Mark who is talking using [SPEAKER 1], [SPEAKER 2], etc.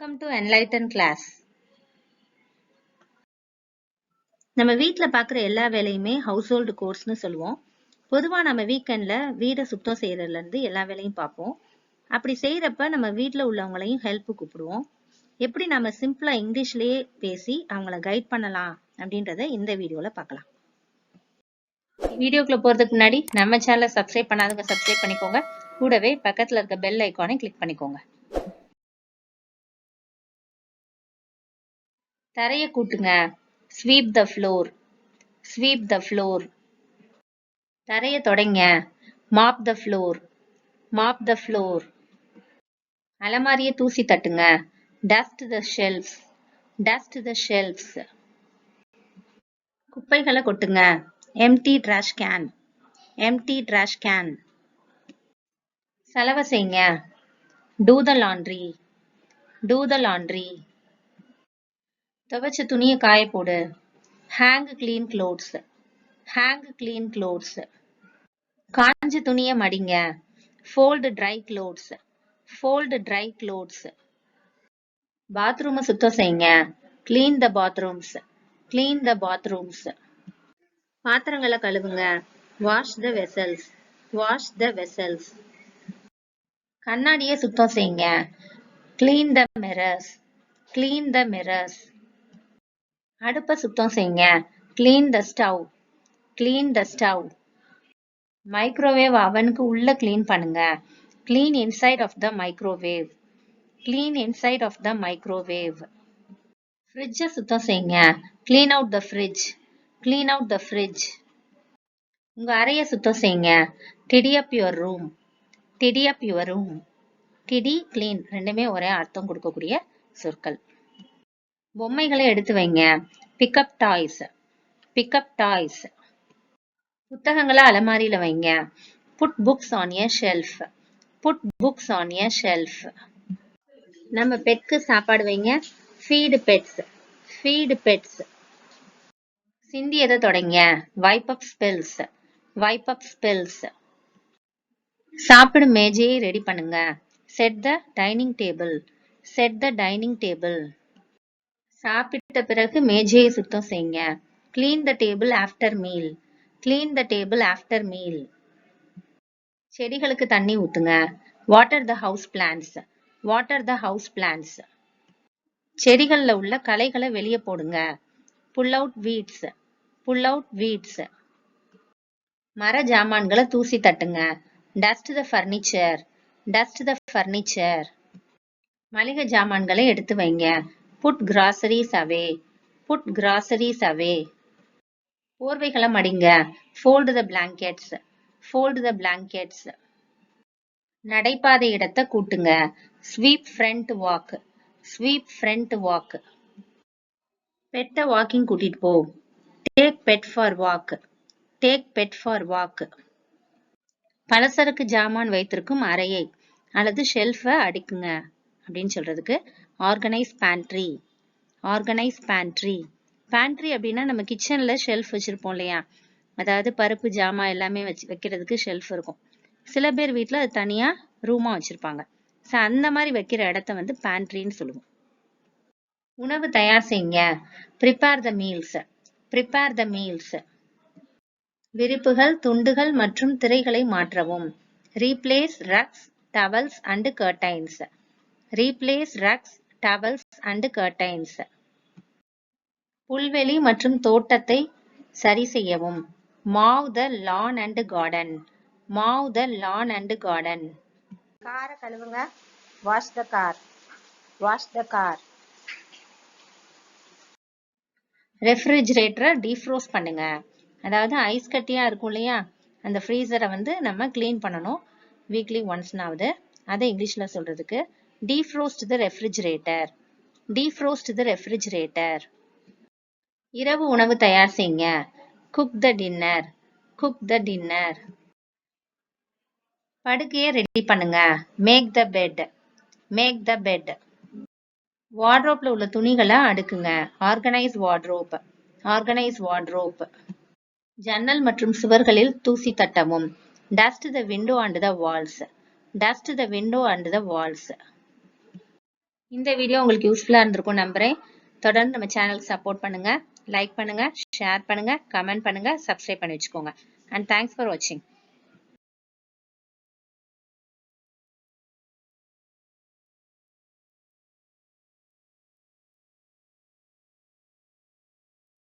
[SPEAKER 1] Welcome to enlighten class. நம்ம வீட்ல பார்க்குற எல்லா வேலையுமே household chores னு சொல்லுவோம். பொதுவா நம்ம வீக்கெண்ட்ல வீட சுத்தம் செய்யறதுல இருந்து எல்லா வேலையும் பார்ப்போம். அப்படி செய்யறப்ப நம்ம வீட்ல உள்ளவங்களையும் ஹெல்ப் கூப்பிடுவோம். எப்படி நம்ம சிம்பிளா இங்கிலீஷ்லயே பேசி அவங்கள கைட் பண்ணலாம் அப்படின்றத இந்த வீடியோல பார்க்கலாம். வீடியோக்குள்ள போறதுக்கு முன்னாடி நம்ம சேனலை சப்ஸ்கிரைப் பண்ணாதவங்க சப்ஸ்கிரைப் பண்ணிக்கோங்க. கூடவே பக்கத்துல இருக்க பெல் ஐகானை கிளிக் பண்ணிக்கோங்க. தரைய கூட்டுங்க. Sweep the floor. Sweep the floor. தரைய தொடைங்க. Mop the floor. Mop the floor. அலமாரிய தூசி தட்டுங்க. Dust the shelves. Dust the shelves. குப்பைகளை கொட்டுங்க. Empty trash can. Empty trash can. சலவை செய்யுங்க. Do the laundry. Do the laundry. துவைச்ச துணியை காய போடு. Hang clean clothes. Hang clean clothes. காஞ்ச துணியை மடிங்க. Fold dry clothes. Fold dry clothes. பாத்ரூமை சுத்தம் செய்யுங்க. Clean the bathrooms. Clean the bathrooms. பாத்திரங்களை கழுவுங்க. Wash the vessels. Wash the vessels. கண்ணாடியை சுத்தம் செய்யுங்க. Clean the mirrors. Clean the mirrors. அடுப்பை சுத்தம் செய்யுங்க. Clean the stove. Clean the stove. Microwave அவனுக்கு உள்ள clean பண்ணுங்க. Clean inside of the microwave. Clean inside of the microwave. ஃப்ரிட்ஜை சுத்தம் செய்யுங்க. Clean out the fridge. Clean out the fridge. உங்க அறையை சுத்தம் செய்யுங்க. Tidy up your room. Tidy up your room. Tidy, clean ரெண்டுமே ஒரே அர்த்தம் கொடுக்கக்கூடிய சொற்கள். பொம்மைகளை எடுத்து வைங்க. Pick up toys. Pick up toys. புத்தகங்களை அலமாரியில வைங்க. Put books on a shelf. Put books on a shelf. நம்ம பெட்க்கு சாப்பாடு வைங்க. Feed pets. Feed pets. சிந்தியதை தொடங்க. Wipe up spills. Wipe up spills. சாப்பிடும் மேஜையை ரெடி பண்ணுங்க. Set the dining table. Set the dining table. சாப்பிட்ட பிறகு மேஜையை சுத்தம் செய்யுங்க. Clean the table after meal. Clean the table after meal. செடிகளுக்கு தண்ணி ஊத்துங்க. Water the house plants. Water the house plants. செடிகள்ல உள்ள களைகளை வெளியே போடுங்க. Pull out weeds. Pull out weeds. மர ஜாமான்களை தூசி தட்டுங்க. Dust the furniture. Dust the furniture. மளிகை ஜாமான்களை எடுத்து வைங்க. Put groceries away. Put groceries away. போர்வைகளை மடிங்க. Fold the blankets. Fold the blankets. நடைபாதை இடத்தை கூட்டுங்க. Sweep front walk. Sweep front walk. பெட்ட வாக்கிங் கூட்டிட்டு போ. Take pet for walk. Take pet for walk. பலசரக்கு ஜாமான் வைத்திருக்கும் அறையை அல்லது ஷெல்ஃபை அடிக்குங்க அப்படின்னு சொல்றதுக்கு organise pantry. Organise pantry. Pantry அப்படின்னா நம்ம கிச்சன்ல ஷெல்ஃப் வச்சிருப்போம் இல்லையா, அதாவது பருப்பு ஜாமான் எல்லாமே வைக்கிறதுக்கு ஷெல்ஃப் இருக்கும். சில பேர் வீட்டில் அது தனியா ரூமா வச்சிருப்பாங்க. ஸோ அந்த மாதிரி வைக்கிற இடத்த வந்து பேண்ட்ரின்னு சொல்லுவோம். உணவு தயார் செய்யுங்க. Prepare the meals. Prepare the meals. விரிப்புகள், துண்டுகள் மற்றும் திரைகளை மாற்றவும். Replace rugs, towels and curtains. Replace rugs, towels and curtains. புல்வெளி மற்றும் தோட்டத்தை சரி செய்யவும். Mow the lawn and garden. Mow the lawn and garden. காரை கழுவுங்க. Wash the car. Wash the car. ரெஃப்ரிஜரேட்டரை defrost பண்ணுங்க. அதாவது ஐஸ் கட்டியா இருக்கும் இல்லையா, அந்த ஃப்ரீசரை வந்து நம்ம கிளீன் பண்ணணும் வீக்லி ஒன்ஸ்னாவது. அதை இங்கிலீஷ்ல சொல்றதுக்கு defrost the refrigerator. Defrost the refrigerator. இரவு உணவு தயார் செய்யுங்க. Cook the dinner. Cook the dinner. படுக்கையை ரெடி பண்ணுங்க. Make the bed. Make the bed. வார்ட்ரோப்ல உள்ள துணிகளை அடுக்குங்க. Organize wardrobe. Organize wardrobe. ஜன்னல் மற்றும் சுவர்களில் தூசி தட்டவும். Dust the window and the walls. Dust the window and the walls. இந்த வீடியோ உங்களுக்கு யூஸ்ஃபுல்லா இருந்திருக்கும் நம்புறேன். தொடர்ந்து நம்ம சேனலுக்கு சப்போர்ட் பண்ணுங்க, லைக் பண்ணுங்க, ஷேர் பண்ணுங்க, கமெண்ட் பண்ணுங்க, சப்ஸ்கிரைப் பண்ணி வச்சுக்கோங்க. அண்ட் தேங்க்ஸ் ஃபார் வாட்சிங்.